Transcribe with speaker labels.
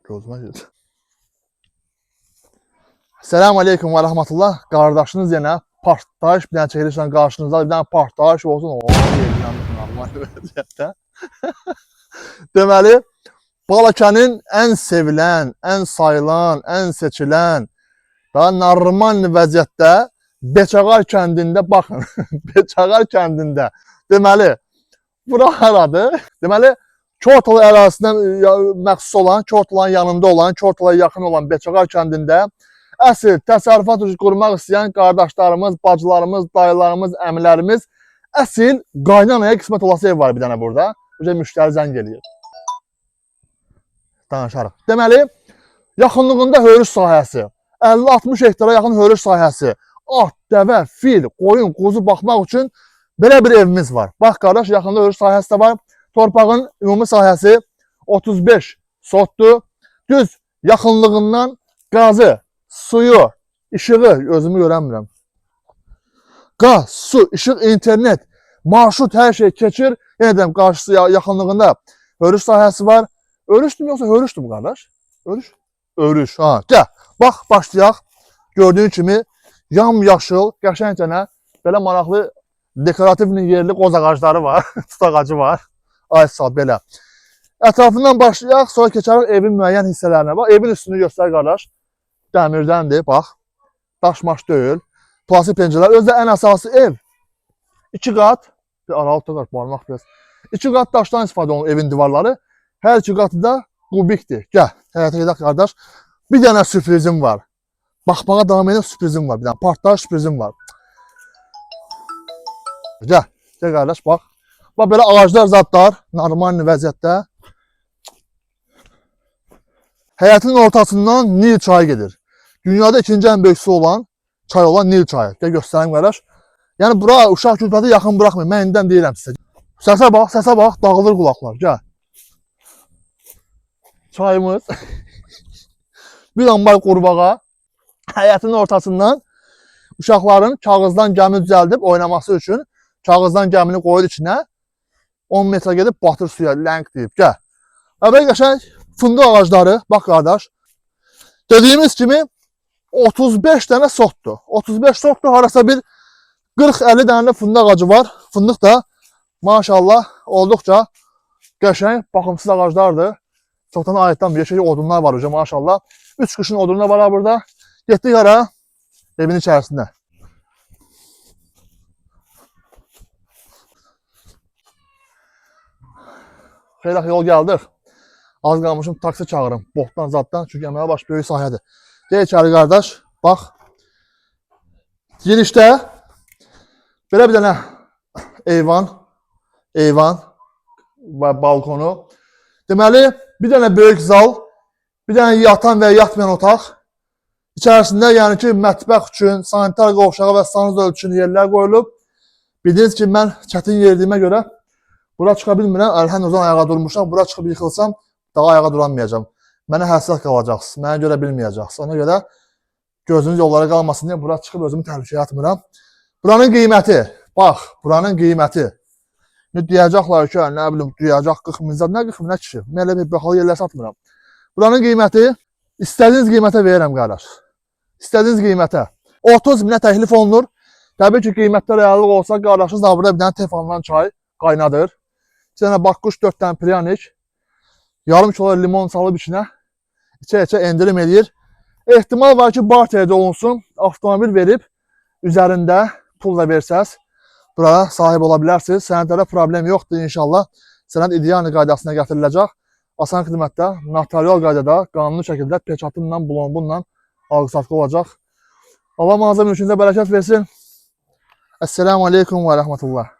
Speaker 1: Gözüme girdi. Selamun Aleyküm ve Rahmetullah. Kardeşiniz yine partlayış bir tane çekilişle karşınızda bir tane partlayış olsun. O normal vəziyyətdə. Deməli, Balakənin ən sevilən, ən sayılan, ən seçilən, daha normal vəziyyətdə Beçağar kəndində baxın. Beçağar kəndində. Deməli, bura haradır? Deməli, Kortalı ərazisindən məxsus olan, Kortalanın yanında olan, Kortalaya yaxın olan Beçağar kəndində əsl təsərrüfat qurmaq istəyən qardaşlarımız, bacılarımız, dayılarımız, əmilərimiz əsl qaynanaya qismət olası ev var bir dənə burada. Müştəri zəng eləyir. Danışarıq. Deməli, yaxınlığında hörüş sahəsi, 50-60 hektara yaxın hörüş sahəsi, at, dəvə, fil, qoyun, quzu baxmaq üçün belə bir evimiz var. Bax, qardaş, yaxında hörüş sahəsi də var. Torpağın ümumi sahəsi 35 sotdur. Düz yaxınlığından qazı, suyu, işığı, özümü görəmirəm. Qaz, su, işıq, internet, marşrut, hər şey keçir. Yenə deyəm, qarşısı yaxınlığında hörüş sahəsi var. Örüşdüm yoxsa hörüşdüm qardaş? Örüş? Örüş, ha. Gəl, bax, başlayaq. Gördüyün kimi, yamyaşıl, qəşəngcənə, belə maraqlı, dekorativ yerli qoz ağacları var, tut ağacı var. Ay sağ, belə. Ətrafından başlayaq, sonra keçərik evin müəyyən hissələrinə. Bax, evin üstünü göstər qardaş. Dəmirdəndir, bax. Daşmaş deyil. Plastik pəncərələr. Özdə ən əsası ev. 2 qat, bir aralı tutaq, barmaq biraz. 2 qat daşdan istifadə olunur evin divarları. Hər 2 qatı da kubikdir. Gəl, həyata gedək qardaş. Bir dənə sürprizim var. Baxmağa davam edən sürprizim var. Bir dənə partlayış sürprizim var. Gəl, gəl qardaş, bax. Bax, belə ağaclar zadlar, normal vəziyyətdə. Həyətin ortasından Nil çayı gedir. Dünyada ikinci ən böyük su olan çay olan Nil çayı. Gəl göstəreyim qardaş. Yəni bura uşaq külfəti yaxın buraxmayın. Mən indidən deyirəm sizə. Səsə bax, dağılır qulaqlar. Gəl. Çayımız. Bir ambay qurbağa. Həyətin ortasından uşaqların kağızdan gəmi düzəldib oynaması üçün kağızdan gəmini qoyur içinə. 10 metre gedib batır suya, lənk deyib. Gəl. Əvvəl qəşəng fındıq ağacları. Bax qardaş. Dediyimiz kimi 35 dənə sotdur. 35 sotdur. Harasa bir 40-50 dənə fındıq ağacı var. Fındıq da maşallah olduqca qəşəng, baxımsız ağaclardır. Çoxdan ayətdən bir yeşək odunlar var hocam maşallah. 3 qışın odunlar var burada. Getdik ara evin içərisində. Xeylək yol gəldik. Az qalmışım taksi çağırım. Botdan zaddan. Çünki əmələ baş böyük sahədir. Gəl içəri qardaş. Bax. Girişdə belə bir dənə eyvan və balkonu. Deməli, bir dənə böyük zal, bir dənə yatan və yatmayan otaq. İçərisində yəni ki, mətbəx üçün, sanitar qovşağı və sanuz üçün yerlər qoyulub. Bildiniz ki, mən çətin yerdiyimə görə bura çıxa bilmirəm. Əlhən uzun ayağa durmuşam. Bura çıxıb yıxılsam, daha ayağa duramayacağam. Mənə həssas qalacaqsınız. Mənə görə bilməyəcəksiniz. Ona görə gözünüz yollara qalmasın deyə bura çıxıb özümü təhlükəyə atmıram. Buranın qiyməti, bax, buranın qiyməti. Deyəcəklər ki, nə bilim, deyəcək 40 milyar, nə 40 milyar kişi. Mən elə bir baxalı yerlər satmıram. Buranın qiyməti, istədiyiniz qiymətə verirəm, qardaş. İstədiyiniz qiymətə. 30 minə təklif olunur. Təbii ki, qiymətdə reallıq olsa, qardaşınız da burada bir dənə tefandan çay qaynadır. 2 dənə bakkuş, 4 dənə pryanik, yarım kilo limon salıb içinə, içə-içə endirim edir. Ehtimal var ki, barterdə olunsun, avtomobil verib, üzərində pul da versəz, buraya sahib ola bilərsiniz. Sənədlərə problem yoxdur inşallah. Sənəd ideal qaydasına gətiriləcək. Asan xidmətdə, notarial qaydada, qanuni şəkildə peçatınla, blonbunla alqı-satqı olacaq. Allah mağaza mülkünüzə bərəkət versin. Esselamu Aleyküm və Rəhmətullah.